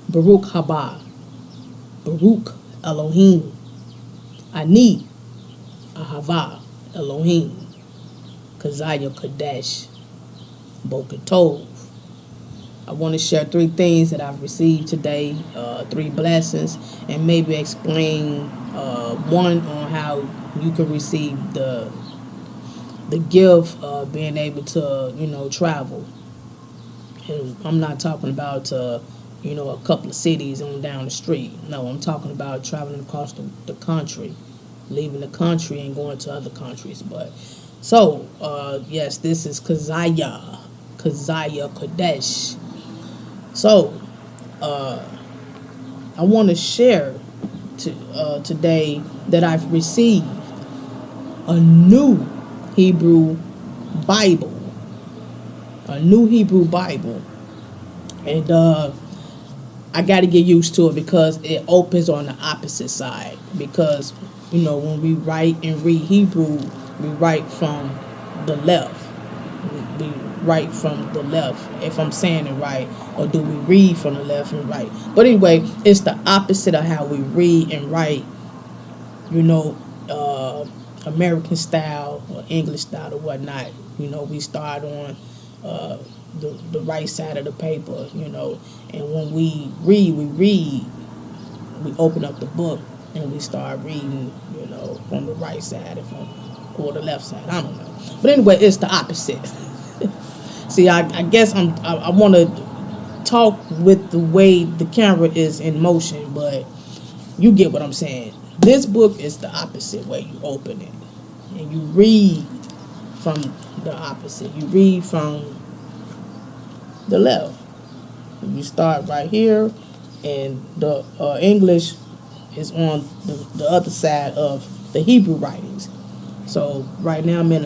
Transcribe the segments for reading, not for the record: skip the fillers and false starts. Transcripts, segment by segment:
Baruch haba, Baruch Elohim, Ani ahava Elohim, Kazaya Kadesh, Boker Tov. I want to share 3 things that I've received today, 3 blessings, and maybe explain one on how you can receive the gift of being able to, travel. And I'm not talking about, a couple of cities on down the street. No, I'm talking about traveling across the country, leaving the country and going to other countries. But so, yes, this is Kazaya Kadesh. So, I want to share today that I've received a new Hebrew Bible. A new Hebrew Bible. And I got to get used to it because it opens on the opposite side. Because, when we write and read Hebrew, we write from the left. We write from the left, if I'm saying it right, or do we read from the left and right? But anyway, it's the opposite of how we read and write, American style or English style or whatnot. We start on the right side of the paper, and when we read, we open up the book and we start reading, from the right side or the left side. I don't know. But anyway, it's the opposite. See, I guess I want to talk with the way the camera is in motion, but you get what I'm saying. This book is the opposite way. You open it and you read from the opposite. You read from the left. You start right here, and the English is on the other side of the Hebrew writings. So right now I'm in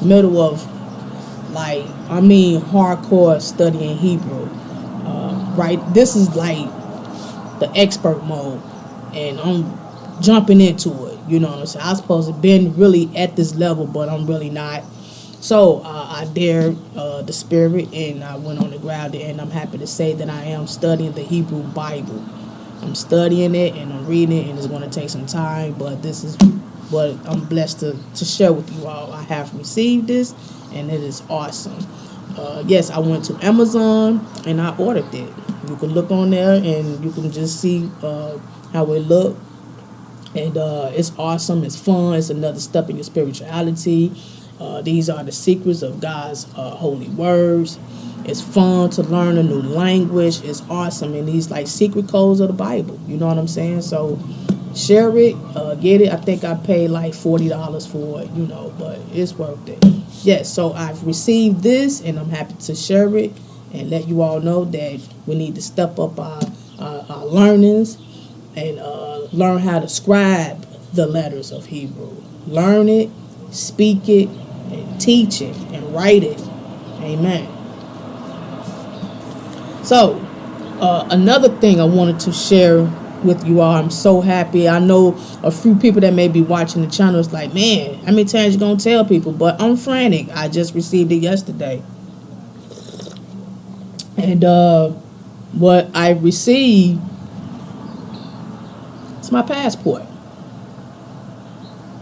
middle of hardcore studying Hebrew. Right, this is like the expert mode, and I'm jumping into it. You know what I'm saying? I'm supposed to have been really at this level, but I'm really not. So I dared the spirit, and I went on the ground, and I'm happy to say that I am studying the Hebrew Bible. I'm studying it, and I'm reading it, and it's going to take some time, but this is what I'm blessed to share with you all. I have received this, and it is awesome. Yes, I went to Amazon, and I ordered it. You can look on there, and you can just see how it look. And it's awesome. It's fun. It's another step in your spirituality. These are the secrets of God's holy words. It's fun to learn a new language. It's awesome. And these like secret codes of the Bible. You know what I'm saying? So share it. Get it. I think I paid like $40 for it, but it's worth it. Yes, so I've received this, and I'm happy to share it and let you all know that we need to step up our learnings and learn how to scribe the letters of Hebrew. Learn it, speak it, and teach it, and write it. Amen. So, another thing I wanted to share with you all, I'm so happy. I know a few people that may be watching the channel is like, man, how many times you gonna tell people? But I'm frantic. I just received it yesterday. And what I received is my passport.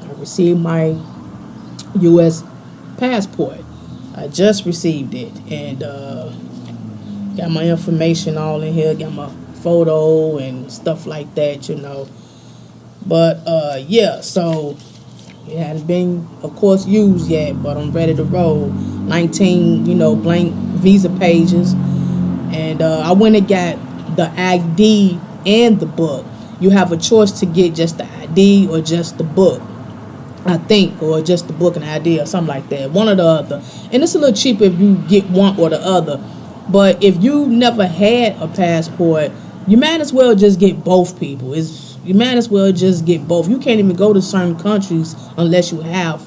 I received my U.S. passport. I just received it, and got my information all in here. Got my photo and stuff like that, But yeah, so it hadn't been, of course, used yet, but I'm ready to roll. 19, blank visa pages, and I went and got the ID and the book. You have a choice to get just the ID or just the book, I think, or just the book and ID or something like that. One or the other. And it's a little cheaper if you get one or the other. But if you never had a passport, you might as well just get both, people. You might as well just get both. You can't even go to certain countries unless you have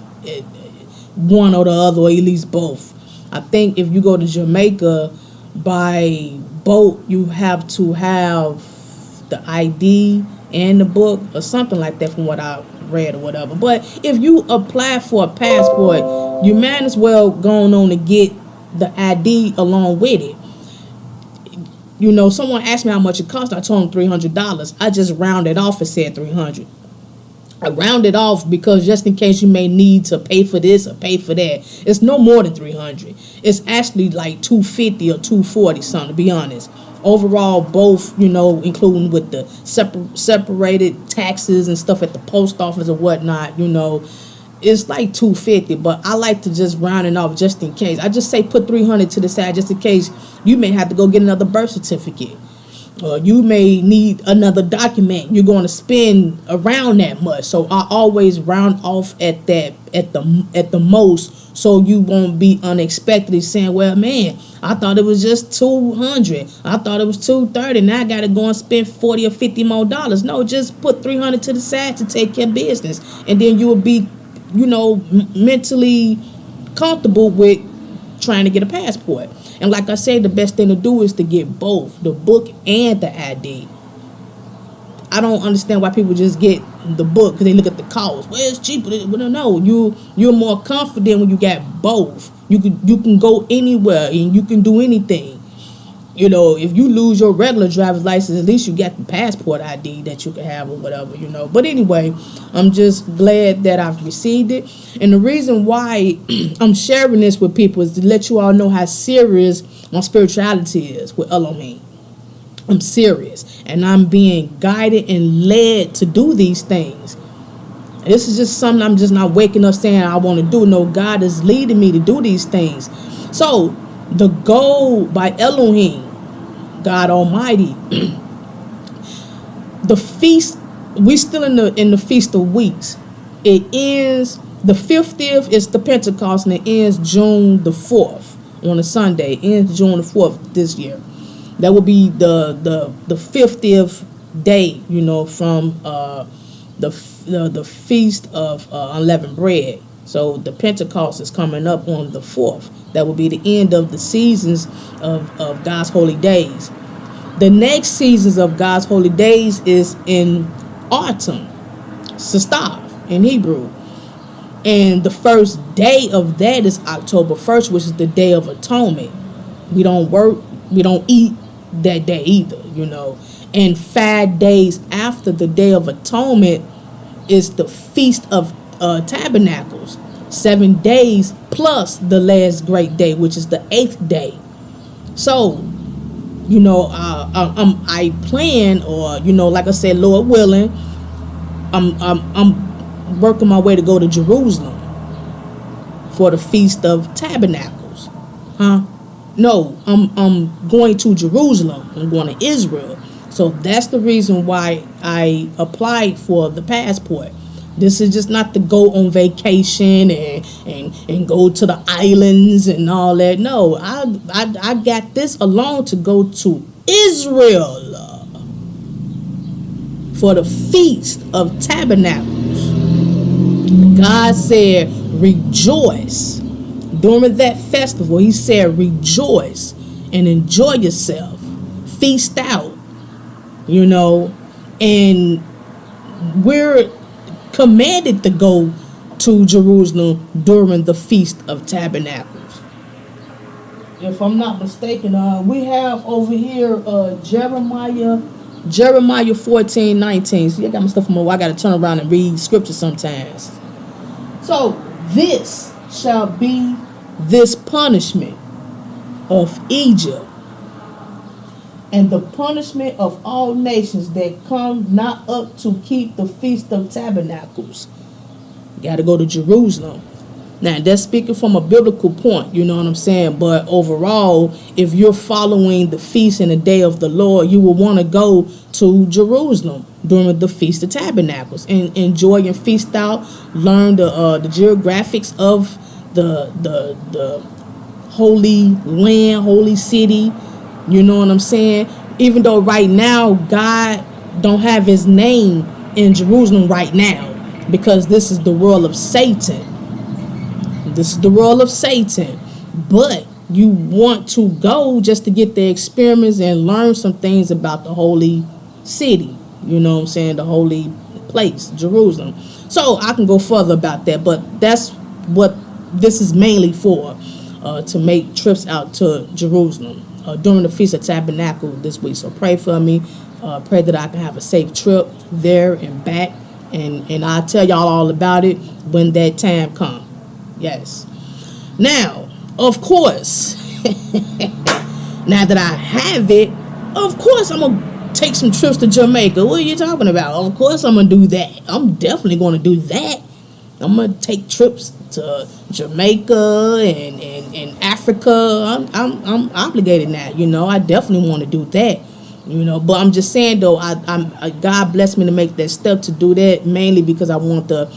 one or the other, or at least both. I think if you go to Jamaica by boat, you have to have the ID and the book or something like that from what I read or whatever. But if you apply for a passport, you might as well go on to get the ID along with it. you know, someone asked me how much it cost. I told them $300. I just rounded off and said 300. I rounded off because just in case you may need to pay for this or pay for that. It's no more than 300. It's actually like 250 or 240 something, to be honest. Overall, both, you know, including with the separated taxes and stuff at the post office or whatnot, you know, it's like 250. But I like to just round it off just in case. I just say put 300 to the side just in case you may have to go get another birth certificate. You may need another document. You're going to spend around that much. So I always round off at that, at the most, so you won't be unexpectedly saying, well, man, I thought it was just 200. I thought it was 230. Now I got to go and spend 40 or 50 more dollars. No, just put 300 to the side to take care of business. And then you will be, you know, mentally comfortable with trying to get a passport. And like I said, the best thing to do is to get both, the book and the ID. I don't understand why people just get the book because they look at the cost. Well, it's cheaper. Well, no, you're more confident when you got both. You can go anywhere and you can do anything. You know, if you lose your regular driver's license, at least you got the passport ID that you can have or whatever, you know. But anyway, I'm just glad that I've received it. And the reason why I'm sharing this with people is to let you all know how serious my spirituality is with Elohim. I'm serious. And I'm being guided and led to do these things. This is just something I'm just not waking up saying I want to do. No, God is leading me to do these things. So, the goal by Elohim, God Almighty, the feast, we still in the Feast of Weeks. It ends, the 50th is the Pentecost, and it ends June the 4th on a Sunday. It ends June the 4th this year. That will be the 50th day, you know, from the Feast of Unleavened Bread. So the Pentecost is coming up on the 4th. That will be the end of the seasons of God's holy days. The next seasons of God's holy days is in autumn, Sestav in Hebrew. And the first day of that is October 1st, which is the Day of Atonement. We don't work, we don't eat that day either, you know. And 5 days after the Day of Atonement is the Feast of Tabernacles. 7 days plus the last great day, which is the 8th day. So, you know, I plan, or, you know, like I said, Lord willing, I'm working my way to go to Jerusalem for the Feast of Tabernacles. No, I'm going to Jerusalem. I'm going to Israel. So that's the reason why I applied for the passport. This is just not to go on vacation and go to the islands and all that. No, I got this alone to go to Israel for the Feast of Tabernacles. God said, rejoice. During that festival, he said, rejoice and enjoy yourself. Feast out, you know, and we're commanded to go to Jerusalem during the Feast of Tabernacles. If I'm not mistaken, we have over here Jeremiah 14:19. See, I got my stuff from I got to turn around and read scripture sometimes. So this shall be this punishment of Egypt, and the punishment of all nations that come not up to keep the Feast of Tabernacles. You got to go to Jerusalem. Now, that's speaking from a biblical point, you know what I'm saying? But overall, if you're following the feast and the day of the Lord, you will want to go to Jerusalem during the Feast of Tabernacles and enjoy and feast out, learn the geographics of the holy land, holy city. You know what I'm saying? Even though right now God don't have his name in Jerusalem right now, because this is the world of Satan. This is the world of Satan. But you want to go just to get the experience and learn some things about the holy city. You know what I'm saying? The holy place, Jerusalem. So I can go further about that, but that's what this is mainly for, to make trips out to Jerusalem. during the Feast of Tabernacle this week. So pray for me. Pray that I can have a safe trip there and back. And I'll tell y'all all about it when that time comes. Yes. Now, of course, now that I have it, of course I'm going to take some trips to Jamaica. What are you talking about? Of course I'm going to do that. I'm definitely going to do that. I'm going to take trips to Jamaica and Africa. I'm obligated now, you know. I definitely want to do that. You know, but I'm just saying though, God blessed me to make that step to do that, mainly because I want to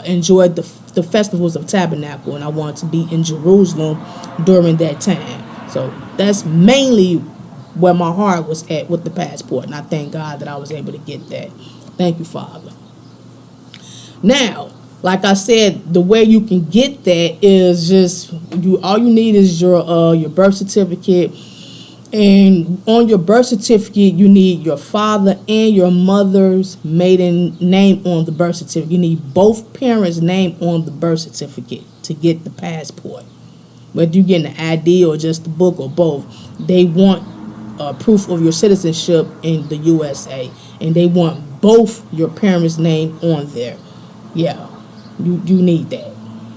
enjoy the festivals of Tabernacle, and I want to be in Jerusalem during that time. So that's mainly where my heart was at with the passport, and I thank God that I was able to get that. Thank you, Father. Now, like I said, the way you can get that is just all you need is your birth certificate. And on your birth certificate, you need your father and your mother's maiden name on the birth certificate. You need both parents' name on the birth certificate to get the passport. Whether you're getting an ID or just the book or both, they want proof of your citizenship in the USA. And they want both your parents' name on there. Yeah, you need that.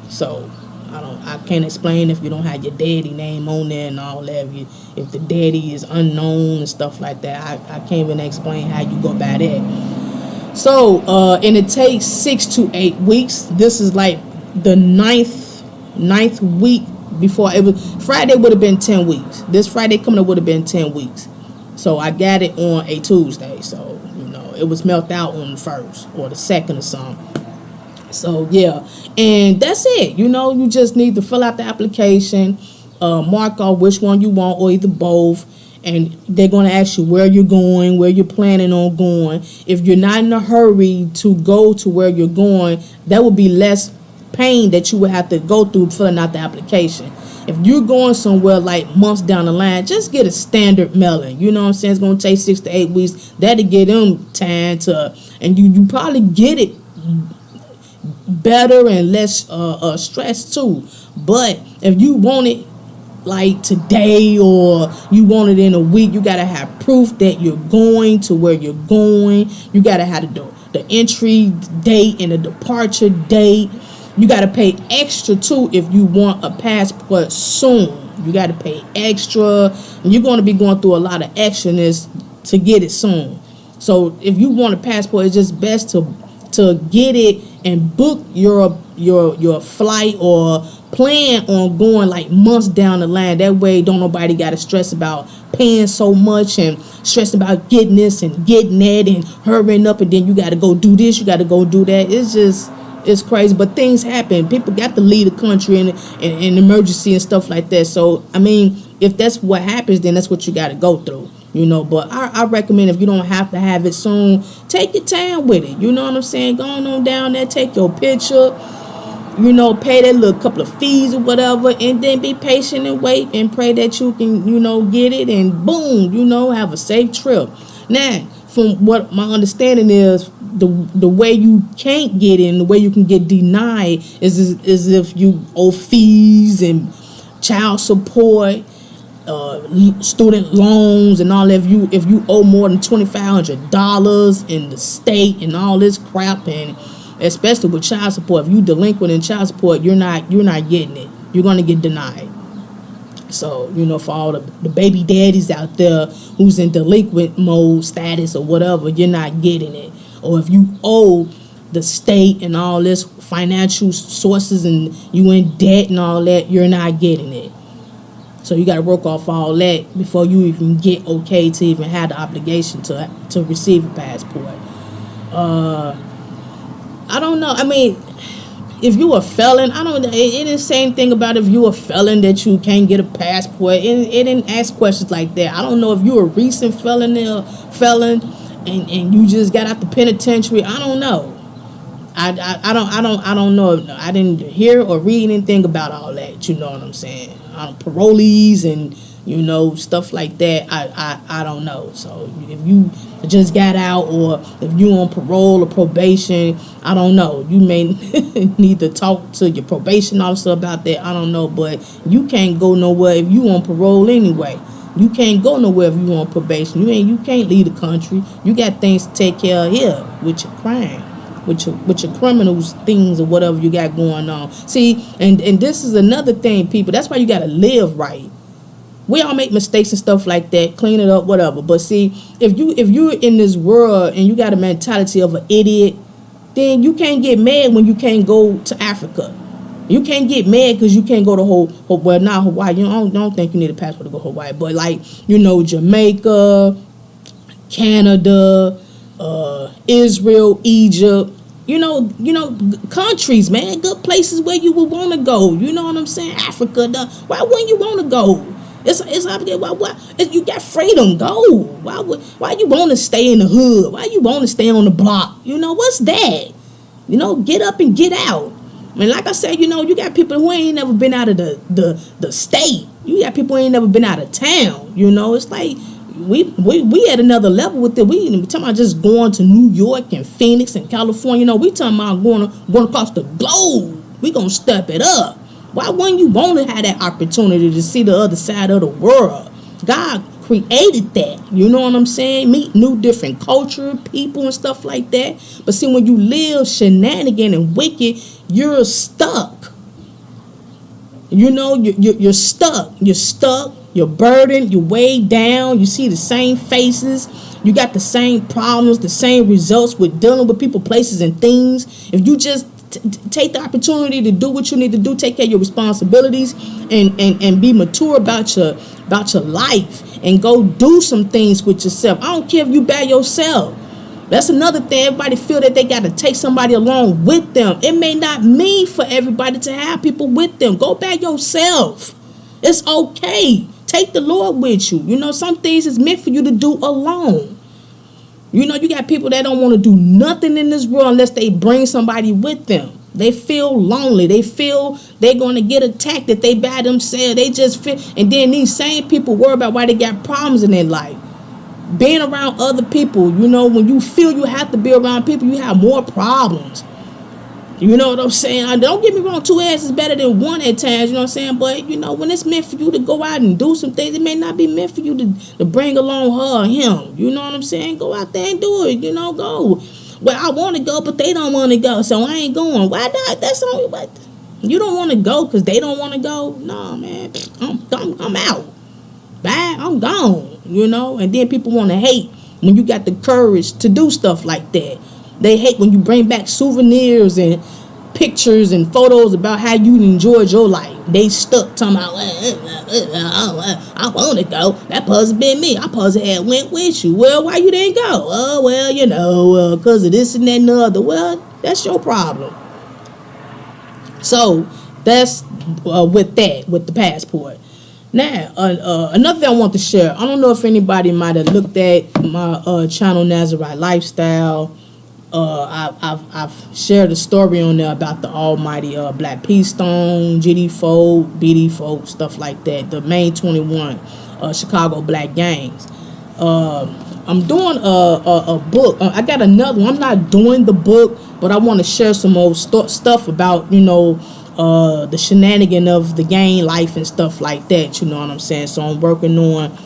So I can't explain if you don't have your daddy name on there and all that. If the daddy is unknown and stuff like that, I can't even explain how you go about that. So, and it takes 6 to 8 weeks. This is like the ninth week before it was. Friday would have been 10 weeks. This Friday coming up would have been 10 weeks. So I got it on a Tuesday. So, you know, it was mailed out on the 1st or the 2nd or something. So, yeah, and that's it. You know, you just need to fill out the application, mark off which one you want or either both, and they're going to ask you where you're going, where you're planning on going. If you're not in a hurry to go to where you're going, that would be less pain that you would have to go through filling out the application. If you're going somewhere like months down the line, just get a standard mailing. You know what I'm saying? It's going to take 6 to 8 weeks. That'll get them time to, and you probably get it better and less stress too. But if you want it like today or you want it in a week, you gotta have proof that you're going to where you're going. You gotta have the entry date and the departure date. You gotta pay extra too if you want a passport soon. You gotta pay extra, and you're gonna be going through a lot of extraness to get it soon. So if you want a passport, it's just best to get it and book your flight or plan on going like months down the line. That way don't nobody got to stress about paying so much and stress about getting this and getting that and hurrying up, and then you got to go do this, you got to go do that. It's crazy, but things happen. People got to leave the country in emergency and stuff like that. So I mean, if that's what happens, then that's what you got to go through. You know, but I recommend if you don't have to have it soon, take your time with it. You know what I'm saying? Go on down there, take your picture, you know, pay that little couple of fees or whatever, and then be patient and wait and pray that you can, you know, get it and boom, you know, have a safe trip. Now, from what my understanding is, the way you can't get in, the way you can get denied is if you owe fees and child support, student loans and all that. If you owe more than $2,500 in the state and all this crap, and especially with child support, if you delinquent in child support, you're not getting it. You're gonna get denied. So, you know, for all the baby daddies out there who's in delinquent mode status or whatever, you're not getting it. Or if you owe the state and all this financial sources and you in debt and all that, you're not getting it. So you got to work off all that before you even get okay to even have the obligation to receive a passport. I don't know. I mean, if you a felon, I don't know. It didn't say anything about if you a felon that you can't get a passport. It didn't ask questions like that. I don't know if you a recent felon and you just got out the penitentiary. I don't know. I don't know. I didn't hear or read anything about all that. You know what I'm saying? Parolees and stuff like that. I don't know. So if you just got out, or if you on parole or probation, I don't know. You may need to talk to your probation officer about that. I don't know, but you can't go nowhere if you on parole anyway. You can't go nowhere if you on probation. You can't leave the country. You got things to take care of here with your crime, with your criminals, things or whatever you got going on. See, and this is another thing, people. That's why you got to live right. We all make mistakes and stuff like that, clean it up, whatever. But see, if you're in this world and you got a mentality of an idiot, then you can't get mad when you can't go to Africa. You can't get mad because you can't go to not Hawaii. You don't think you need a passport to go to Hawaii, but like, Jamaica, Canada, Israel, Egypt, countries, man, good places where you would want to go. You know what I'm saying? Africa, why wouldn't you want to go? It's you got freedom, go. Why you want to stay in the hood? Why you want to stay on the block? What's that? Get up and get out. I mean, like I said, you got people who ain't never been out of the state. You got people who ain't never been out of town. It's like we at another level with it. We talking about just going to New York and Phoenix and California. We talking about going across the globe. We gonna step it up. Why wouldn't you want to have that opportunity to see the other side of the world? God created that. You know what I'm saying? Meet new different culture, people and stuff like that. But see, when you live shenanigan and wicked, you're stuck. You're stuck. You're stuck. You're burdened. You're weighed down. You see the same faces. You got the same problems, the same results with dealing with people, places, and things. If you just take the opportunity to do what you need to do, take care of your responsibilities, and be mature about your life, and go do some things with yourself. I don't care if you by yourself. That's another thing. Everybody feel that they got to take somebody along with them. It may not mean for everybody to have people with them. Go by yourself. It's okay. Take the Lord with you. Some things is meant for you to do alone. You got people that don't want to do nothing in this world unless they bring somebody with them. They feel lonely. They feel they're going to get attacked, that they by themselves. They just feel, and then these same people worry about why they got problems in their life. Being around other people, when you feel you have to be around people, you have more problems. You know what I'm saying? Don't get me wrong, two heads is better than one at times, you know what I'm saying? But, when it's meant for you to go out and do some things, it may not be meant for you to bring along her or him. You know what I'm saying? Go out there and do it, go. Well, I want to go, but they don't want to go, so I ain't going. Why not? That's only what. You don't want to go because they don't want to go? No, man, I'm out. Bye, I'm gone, And then people want to hate when you got the courage to do stuff like that. They hate when you bring back souvenirs and pictures and photos about how you enjoyed your life. They stuck talking about, I want to go. That puzzle been me. I puzzle had went with you. Well, why you didn't go? Oh, well, because of this and that and the other. Well, that's your problem. So that's with the passport. Now, another thing I want to share. I don't know if anybody might have looked at my channel, Nazareth Lifestyle. I've shared a story on there about the almighty Black Peace Stone, GD folk, BD folk, stuff like that. The main 21 Chicago Black gangs. I'm doing a book. I got another one. I'm not doing the book, but I want to share some old stuff about the shenanigan of the gang life and stuff like that. You know what I'm saying? So I'm working on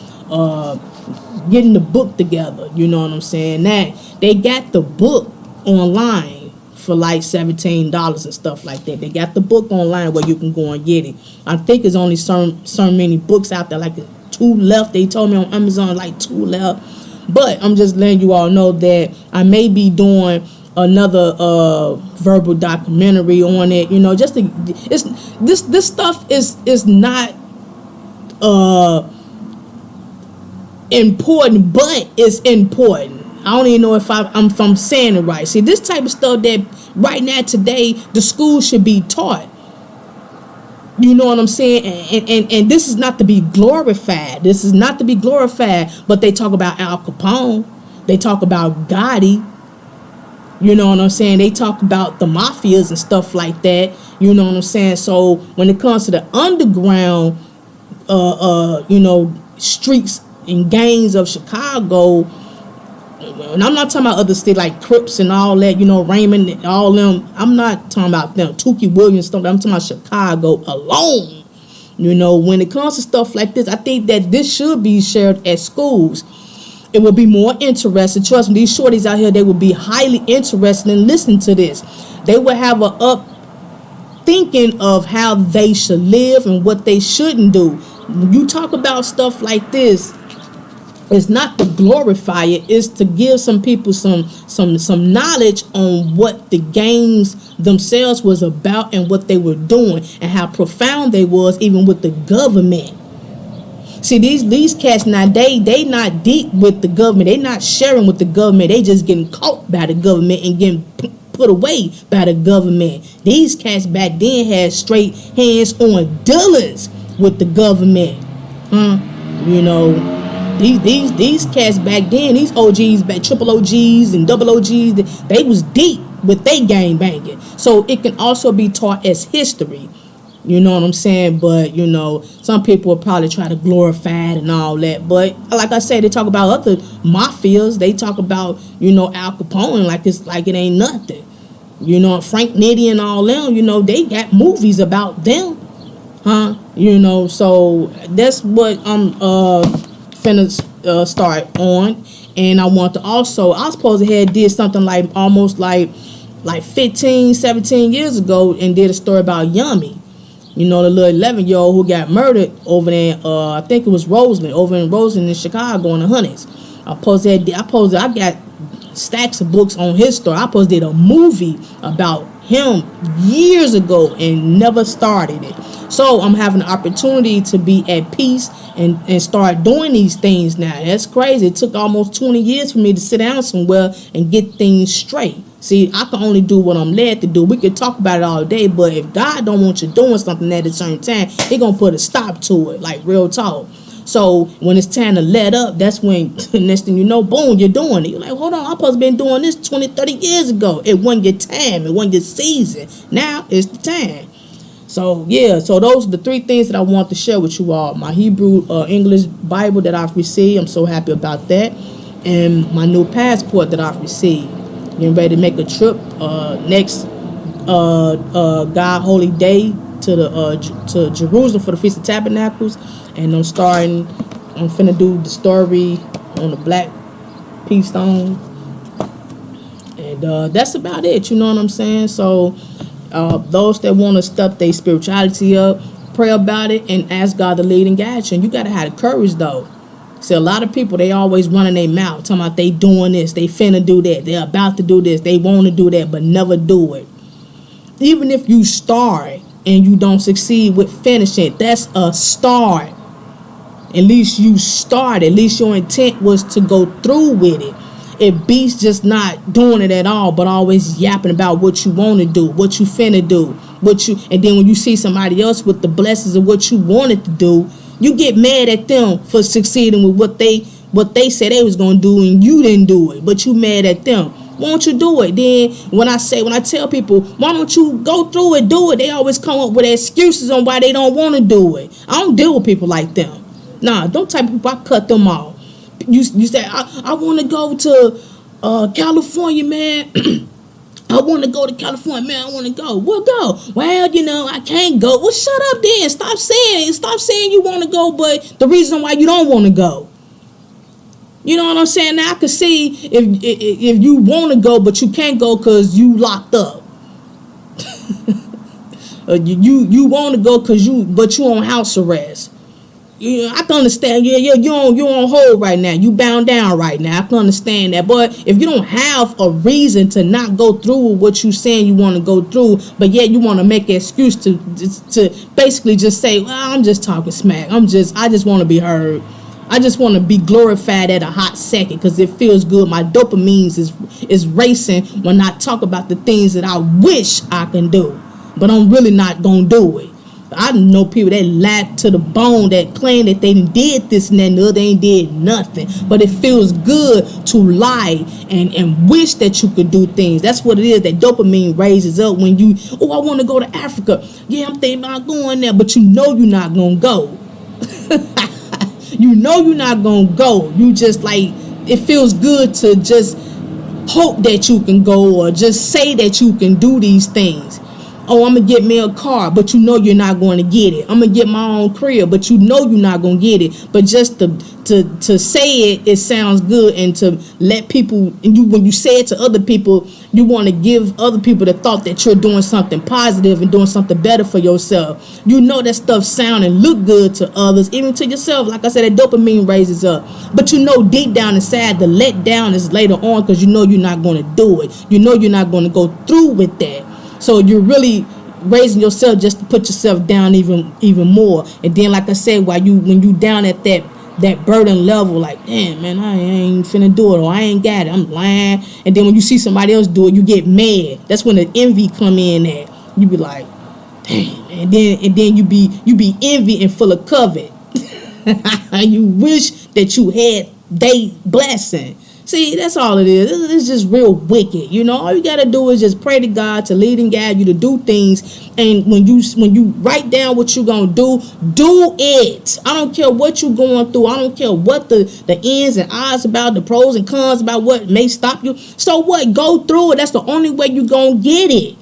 getting the book together. You know what I'm saying? Now they got the book online for like $17 and stuff like that. They got the book online where you can go and get it. I think there's only so many books out there, like 2 left. They told me on Amazon like 2 left. But I'm just letting you all know that I may be doing another verbal documentary on it. Just this stuff is not important, but it's important. I don't even know if I'm saying it right. See, this type of stuff that right now today the school should be taught. You know what I'm saying? And this is not to be glorified. This is not to be glorified. But they talk about Al Capone. They talk about Gotti. You know what I'm saying? They talk about the mafias and stuff like that. You know what I'm saying? So when it comes to the underground streets and gangs of Chicago. And I'm not talking about other states like Crips and all that, Raymond and all them. I'm not talking about them, Tukey Williams stuff. I'm talking about Chicago alone. When it comes to stuff like this, I think that this should be shared at schools. It would be more interesting. Trust me, these shorties out here, they would be highly interested in listening to this. They would have a up thinking of how they should live and what they shouldn't do. When you talk about stuff like this, it's not to glorify it, it's to give some people some knowledge on what the games themselves was about and what they were doing and how profound they was, even with the government. See, these cats now, they not deep with the government. They not sharing with the government. They just getting caught by the government and getting put away by the government. These cats back then had straight hands-on dealers with the government. These cats back then, these OGs, triple OGs and double OGs, they was deep with they gang banging. So it can also be taught as history. You know what I'm saying? But, some people will probably try to glorify it and all that. But like I said, they talk about other mafias. They talk about, Al Capone like it ain't nothing. Frank Nitti and all them, they got movies about them. So that's what I'm finna start on. And I want to also, I was supposed to have did something like almost like 15, 17 years ago and did a story about Yummy. The little 11-year-old who got murdered over there, I think it was Roseland, over in Roseland in Chicago in the Hunnies. I got stacks of books on his story. I did a movie about him years ago and never started it. So I'm having the opportunity to be at peace and start doing these things now. That's crazy. It took almost 20 years for me to sit down somewhere and get things straight. See, I can only do what I'm led to do. We could talk about it all day, but if God don't want you doing something at a certain time, He gonna put a stop to it, like real talk. So when it's time to let up, that's when next thing you know, boom, you're doing it. You're like, hold on, I'm supposed to been doing this 20, 30 years ago. It wasn't your time. It wasn't your season. Now it's the time. So, yeah, so those are the three things that I want to share with you all. My Hebrew English Bible that I've received. I'm so happy about that. And my new passport that I've received. Getting ready to make a trip next God Holy Day to Jerusalem for the Feast of Tabernacles. And I'm finna do the story on the Black Peace Stone. And that's about it, you know what I'm saying? So those that want to step their spirituality up, pray about it and ask God to lead and guide you. And you got to have the courage, though. See, a lot of people, they always running their mouth, talking about they doing this, they finna do that, they're about to do this, they want to do that, but never do it. Even if you start and you don't succeed with finishing, that's a start. At least you started. At least your intent was to go through with it. It beats just not doing it at all, but always yapping about what you want to do, what you finna do, and then when you see somebody else with the blessings of what you wanted to do, you get mad at them for succeeding with what they said they was gonna do and you didn't do it, but you mad at them. Why don't you do it? Then when I tell people, why don't you go through it, do it, they always come up with excuses on why they don't want to do it. I don't deal with people like them. Nah, don't type of people, I cut them off. You say, I want to go to California, man. I want to go to California, man. I want to go. Well, go. Well, I can't go. Well, shut up then. Stop saying you want to go, but the reason why you don't want to go. You know what I'm saying? Now I can see if you want to go, but you can't go because you locked up. you want to go but you on house arrest. I can understand. Yeah, you on hold right now. You bound down right now. I can understand that. But if you don't have a reason to not go through with what you saying you want to go through, but yet you want to make an excuse to basically just say, well, I'm just talking smack. I just want to be heard. I just want to be glorified at a hot second because it feels good. My dopamine is racing when I talk about the things that I wish I can do, but I'm really not gonna do it. I know people that lie to the bone, that claim that they did this and that and the other, they ain't did nothing. But it feels good to lie and wish that you could do things. That's what it is. That dopamine raises up when I want to go to Africa. Yeah, I'm thinking about going there, but you know you're not going to go. You know you're not gonna go. You just like, it feels good to just hope that you can go, or just say that you can do these things. Oh, I'm gonna get me a car, but you know you're not going to get it. I'm gonna get my own crib, but you know you're not gonna get it. But just to say it, it sounds good, and to let people, and you, when you say it to other people, you want to give other people the thought that you're doing something positive and doing something better for yourself. You know that stuff sound and look good to others, even to yourself. Like I said, that dopamine raises up. But you know deep down inside, the let down is later on, because you know you're not going to do it. You know you're not going to go through with that. So you're really raising yourself just to put yourself down even more. And then, like I said, when you down at that burden level, like, damn, man, I ain't finna do it, or I ain't got it, I'm lying. And then when you see somebody else do it, you get mad. That's when the envy come in at. You be like, damn. And then you be envy and full of covet. You wish that you had they blessing. See, that's all it is. It's just real wicked. You know, all you got to do is just pray to God to lead and guide you to do things. And when you write down what you're going to do it. I don't care what you're going through. I don't care what the ins and outs about, the pros and cons about what may stop you. So what? Go through it. That's the only way you're going to get it.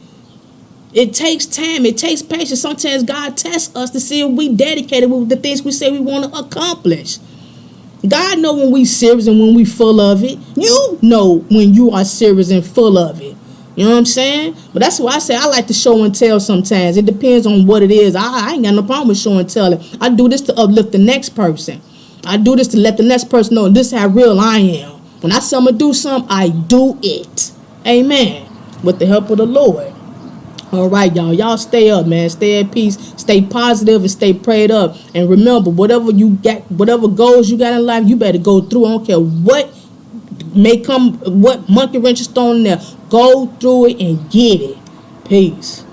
It takes time. It takes patience. Sometimes God tests us to see if we dedicated with the things we say we want to accomplish. God know when we serious and when we full of it. You know when you are serious and full of it. You know what I'm saying? But that's why I say I like to show and tell sometimes. It depends on what it is. I ain't got no problem with show and telling. I do this to uplift the next person. I do this to let the next person know this is how real I am. When I say I'm going to do something, I do it. Amen. With the help of the Lord. All right, y'all. Y'all stay up, man. Stay at peace. Stay positive and stay prayed up. And remember, whatever you got, whatever goals you got in life, you better go through. I don't care what may come, what monkey wrench is thrown in there. Go through it and get it. Peace.